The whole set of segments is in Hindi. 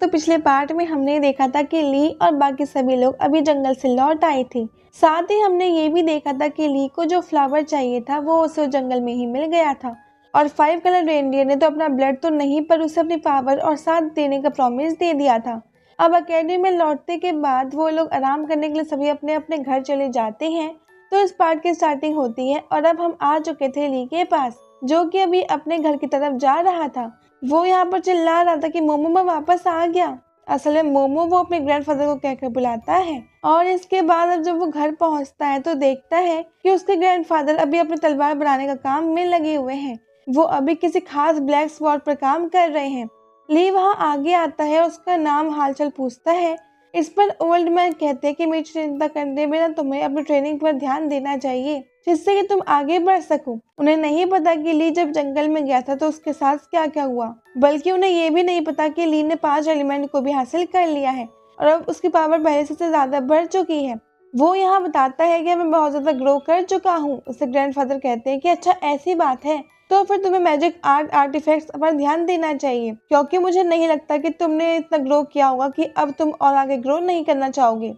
तो पिछले पार्ट में हमने देखा था कि ली और बाकी सभी लोग अभी जंगल से लौट आए थे। साथ ही हमने ये भी देखा था कि ली को जो फ्लावर चाहिए था वो उसे जंगल में ही मिल गया था। और 5 कलर रेनडियर ने तो अपना ब्लड तो नहीं पर उसे अपनी पावर और साथ देने का प्रॉमिस दे दिया था। अब अकेडमी में लौटने के बाद वो लोग आराम करने के लिए सभी अपने अपने घर चले जाते हैं। तो इस पार्ट की स्टार्टिंग होती है और अब हम आ चुके थे ली के पास, जो कि अभी अपने घर की तरफ जा रहा था। वो यहाँ पर चिल्ला रहा था कि मोमो मैं वापस आ गया। असल में मोमो वो अपने ग्रैंडफादर को कहकर बुलाता है और इसके बाद अब जब वो घर पहुंचता है तो देखता है कि उसके ग्रैंडफादर अभी अपनी तलवार बनाने का काम में लगे हुए हैं। वो अभी किसी खास ब्लैक स्वॉर्ड पर काम कर रहे हैं। ली वहाँ आगे आता है, उसका नाम हालचाल पूछता है। इस पर ओल्ड मैन कहते हैं कि मेरी चिंता करने बिना तुम्हें अपनी ट्रेनिंग पर ध्यान देना चाहिए, जिससे कि तुम आगे बढ़ सको। उन्हें नहीं पता कि ली जब जंगल में गया था तो उसके साथ क्या क्या हुआ, बल्कि उन्हें ये भी नहीं पता कि ली ने 5 एलिमेंट को भी हासिल कर लिया है और अब उसकी पावर पहले से ज्यादा बढ़ चुकी है। वो यहाँ बताता है कि मैं बहुत ज्यादा ग्रो कर चुका हूँ। उसके ग्रैंडफादर कहते हैं कि अच्छा ऐसी बात है, तो फिर तुम्हें मैजिक आर्टिफैक्ट्स पर ध्यान देना चाहिए, क्योंकि मुझे नहीं लगता कि तुमने इतना ग्रो किया होगा कि अब तुम और आगे ग्रो नहीं करना चाहोगे।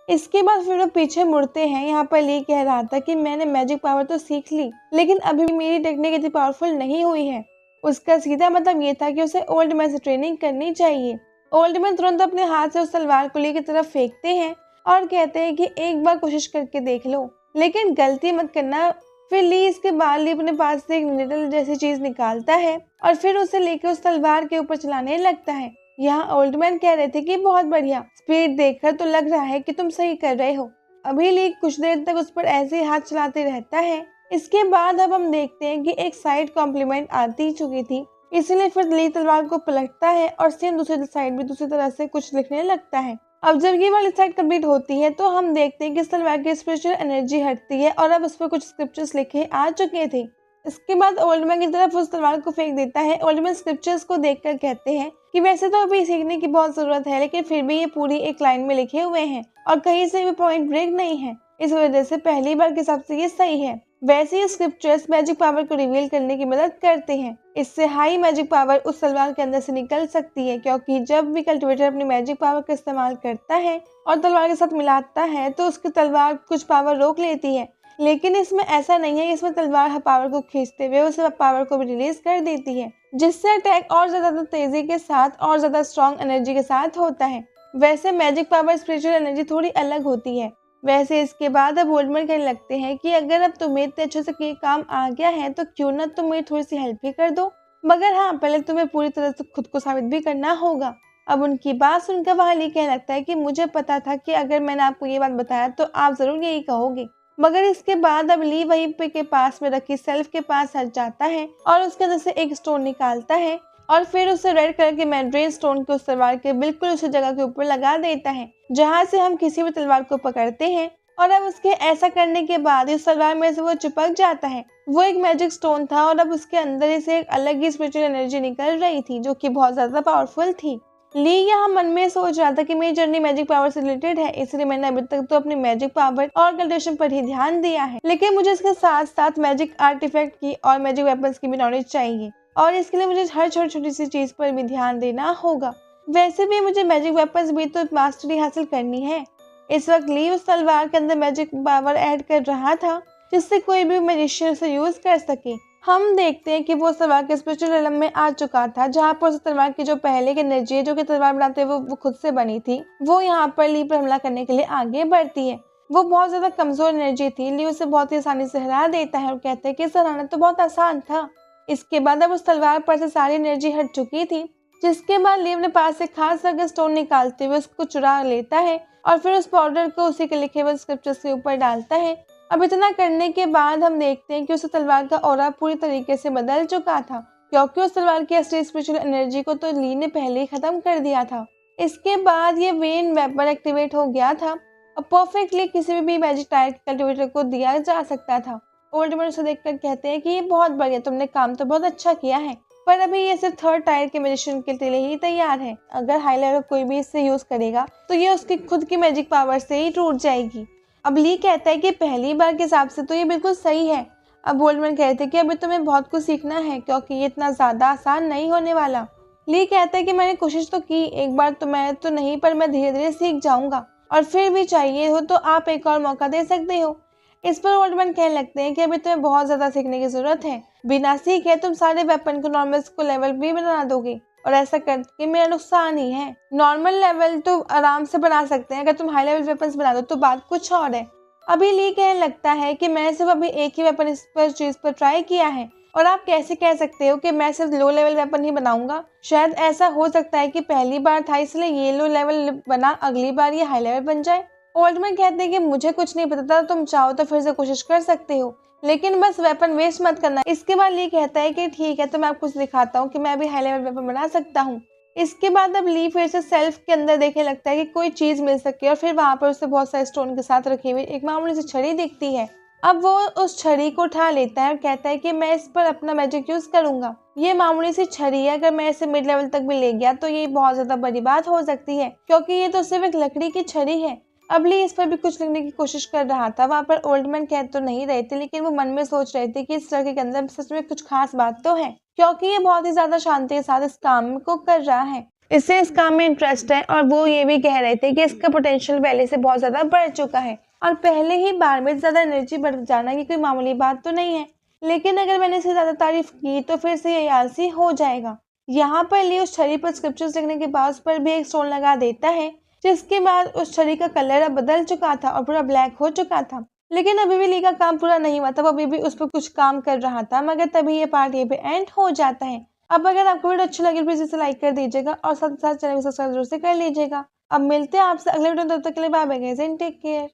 इसके बाद फिर वो पीछे मुड़ते हैं। यहाँ पर ली कह रहा था कि मैंने मैजिक पावर तो सीख ली, लेकिन अभी भी मेरी टेक्निक इतनी पावरफुल नहीं हुई है। उसका सीधा मतलब ये था कि उसे ओल्ड मैन से ट्रेनिंग करनी चाहिए। ओल्ड मैन तुरंत अपने हाथ से उस तलवार को ली की तरफ फेंकते हैं और कहते हैं कि एक बार कोशिश करके देख लो, लेकिन गलती मत करना। फिर ली इसके बाद ली अपने पास से एक निडल जैसी चीज निकालता है और फिर उसे लेकर उस तलवार के ऊपर चलाने लगता है। यहाँ ओल्ड मैन कह रहे थे कि बहुत बढ़िया, स्पीड देखकर तो लग रहा है कि तुम सही कर रहे हो। अभी ली कुछ देर तक उस पर ऐसे ही हाथ चलाते रहता है। इसके बाद अब हम देखते हैं कि एक साइड कॉम्प्लीमेंट आती चुकी थी, इसलिए फिर ली तलवार को पलटता है और सेम दूसरी साइड भी दूसरी तरह से कुछ लिखने लगता है। अब जब ये वाली साइड कंप्लीट होती है तो हम देखते हैं कि इस तलवार की स्पिरिचुअल एनर्जी हटती है और अब उस पर कुछ स्क्रिप्चर्स लिखे आ चुके थे। इसके बाद ओल्ड मैन की तरफ उस तलवार को फेंक देता है। ओल्ड मैन स्क्रिप्चर्स को देखकर कहते हैं कि वैसे तो अभी सीखने की बहुत जरूरत है, लेकिन फिर भी ये पूरी एक लाइन में लिखे हुए हैं और कहीं से भी पॉइंट ब्रेक नहीं है, इस वजह से पहली बार के हिसाब से ये सही है। वैसे ही स्क्रिप्चर्स मैजिक पावर को रिवील करने की मदद करते हैं। इससे हाई मैजिक पावर उस तलवार के अंदर से निकल सकती है, क्योंकि जब भी कल्टिवेटर अपनी मैजिक पावर का इस्तेमाल करता है और तलवार के साथ मिलाता है तो उसकी तलवार कुछ पावर रोक लेती है। लेकिन इसमें ऐसा नहीं है, इसमें तलवार पावर को खींचते हुए उस पावर को भी रिलीज कर देती है, जिससे अटैक और ज्यादा तेजी के साथ और ज्यादा स्ट्रॉन्ग एनर्जी के साथ होता है। वैसे मैजिक पावर स्पिरिचुअल एनर्जी थोड़ी अलग होती है। वैसे इसके बाद अब ओल्ड मैन कहने लगते हैं कि अगर अब तुम्हें इतने अच्छे से ये काम आ गया है तो क्यों ना तुम मेरी थोड़ी सी हेल्प ही कर दो, मगर हाँ पहले तुम्हें पूरी तरह से खुद को साबित भी करना होगा। अब उनकी बात सुनकर वहाँ ली कहने लगता है कि मुझे पता था कि अगर मैंने आपको ये बात बताया तो आप जरूर यही कहोगे। मगर इसके बाद अब ली वहीं पे के पास में रखी सेल्फ के पास हट जाता है और उसके अंदर से एक स्टोन निकालता है और फिर उसे रेड कलर के मैंड्रेन स्टोन के उस तलवार के बिल्कुल उसी जगह के ऊपर लगा देता है जहां से हम किसी भी तलवार को पकड़ते हैं। और अब उसके ऐसा करने के बाद उस तलवार में से वो चिपक जाता है। वो एक मैजिक स्टोन था और अब उसके अंदर से एक अलग ही स्पिरिचुअल एनर्जी निकल रही थी, जो कि बहुत ज्यादा पावरफुल थी। ली यहाँ मन में सोच रहा था कि मेरी जर्नी मैजिक पावर से रिलेटेड है, इसलिए मैंने अभी तक तो अपनी मैजिक पावर और कल्टिवेशन पर ही ध्यान दिया है, लेकिन मुझे इसके साथ साथ मैजिक आर्टिफैक्ट की और मैजिक वेपन्स की भी नॉलेज चाहिए और इसके लिए मुझे हर छोटी छोटी सी चीज पर भी ध्यान देना होगा। वैसे भी मुझे मैजिक वेपन्स भी तो मास्टरी हासिल करनी है। इस वक्त ली उस तलवार के अंदर मैजिक पावर ऐड कर रहा था, जिससे कोई भी मैजिशियन उसे यूज कर सके। हम देखते हैं कि वो तलवार के स्पिरिचुअल रिलम में आ चुका था, जहाँ पर उस तलवार की जो पहले की एनर्जी है जो कि तलवार बनाते हुए वो खुद से बनी थी, वो यहाँ पर ली पर हमला करने के लिए आगे बढ़ती है। वो बहुत ज्यादा कमजोर एनर्जी थी। ली उसे बहुत ही आसानी से हरा देता है और कहते हैं कि इसे हराना तो बहुत आसान था। इसके बाद अब उस तलवार पर से सारी एनर्जी हट चुकी थी, जिसके बाद ली अपने पास से खास करके स्टोन निकालते हुए उसको चुरा लेता है और फिर उस पाउडर को उसी के लिखे हुए स्क्रिप्चर्स के ऊपर डालता है। अब इतना करने के बाद हम देखते हैं कि उस तलवार का ऑरा पूरी तरीके से बदल चुका था, क्योंकि उस तलवार की असली स्पिरिचुअल एनर्जी को तो ली ने पहले ही खत्म कर दिया था। इसके बाद ये वेन वेपन एक्टिवेट हो गया था और परफेक्टली किसी भी मैजिक टायर कल्टिवेटर को दिया जा सकता था। ओल्ड मैन उसे देखकर कहते हैं कि ये बहुत बढ़िया, तुमने काम तो बहुत अच्छा किया है, पर अभी ये सिर्फ 3rd टायर के मैजिशियन के लिए ही तैयार है। अगर हाई लेवल कोई भी इससे यूज करेगा तो ये उसकी खुद की मैजिक पावर से ही टूट जाएगी। अब ली कहता है कि पहली बार के हिसाब से तो ये बिल्कुल सही है। अब ओल्ड मैन कहते हैं कि अभी तुम्हें बहुत कुछ सीखना है, क्योंकि ये इतना ज्यादा आसान नहीं होने वाला। ली कहता है कि मैंने कोशिश तो की, एक बार तो मैं तो नहीं, पर मैं धीरे धीरे सीख जाऊंगा और फिर भी चाहिए हो तो आप एक और मौका दे सकते हो। इस पर ओल्डमैन कहने लगते हैं कि अभी तुम्हें बहुत ज्यादा सीखने की जरूरत है, बिना सीखे तुम सारे वेपन को नॉर्मल को लेवल भी बना दोगे और ऐसा करके मेरा नुकसान ही है। नॉर्मल लेवल तो आराम से बना सकते हैं, अगर तुम हाई लेवल वेपन्स बना दो तो बात कुछ और है। अभी ली कहने लगता है कि मैं सिर्फ अभी एक ही वेपन इस पर चीज पर ट्राई किया है और आप कैसे कह सकते हो कि मैं सिर्फ लो लेवल वेपन ही बनाऊंगा। शायद ऐसा हो सकता है कि पहली बार था इसलिए ये लो लेवल बना, अगली बार ये हाई लेवल बन जाए। ओल्डमैन कहते हैं कि मुझे कुछ नहीं पता था, तुम चाहो तो फिर से कोशिश कर सकते हो, लेकिन बस वेपन वेस्ट मत करना। इसके बाद ली कहता है कि ठीक है, तो मैं आपको दिखाता हूँ कि मैं भी हाई लेवल वेपन बना सकता हूँ। इसके बाद अब ली फिर से सेल्फ के अंदर देखने लगता है कि कोई चीज मिल सके और फिर वहां पर उसे बहुत सारे स्टोन के साथ रखी हुई एक मामूली सी छड़ी दिखती है। अब वो उस छड़ी को उठा लेता है और कहता है कि मैं इस पर अपना मैजिक यूज करूंगा। ये मामूली सी छड़ी है, अगर मैं इसे मिड लेवल तक भी ले गया तो ये बहुत ज्यादा बड़ी बात हो सकती है, क्योंकि ये तो सिर्फ एक लकड़ी की छड़ी है। अब ली इस पर भी कुछ लिखने की कोशिश कर रहा था। वहां पर ओल्डमैन कह तो नहीं रहे थे, लेकिन वो मन में सोच रहे थे कि इस लड़के के अंदर सच में कुछ खास बात तो है, क्योंकि ये बहुत ही ज्यादा शांति के साथ इस काम को कर रहा है, इससे इस काम में इंटरेस्ट है। और वो ये भी कह रहे थे कि इसका पोटेंशियल पहले से बहुत ज्यादा बढ़ चुका है और पहले ही बार में ज्यादा एनर्जी बढ़ जाना की कोई मामूली बात तो नहीं है, लेकिन अगर मैंने इसकी ज्यादा तारीफ की तो फिर से ये आलसी हो जाएगा। यहाँ पर ली उस छड़ी पर स्क्रिप्चर्स लिखने के बाद उस पर भी एक स्टोन लगा देता है, जिसके बाद उस छड़ी का कलर अब बदल चुका था और पूरा ब्लैक हो चुका था। लेकिन अभी भी ली का काम पूरा नहीं हुआ था, वो अभी भी उस पर कुछ काम कर रहा था, मगर तभी ये पार्ट ये पे एंड हो जाता है। अब अगर आपको वीडियो अच्छी लगी प्लीज इसे लाइक कर दीजिएगा और साथ साथ चैनल को सब्सक्राइब जरूर से कर लीजिएगा। अब मिलते हैं आपसे अगले वीडियो में, तब तक के लिए bye bye guys and take care.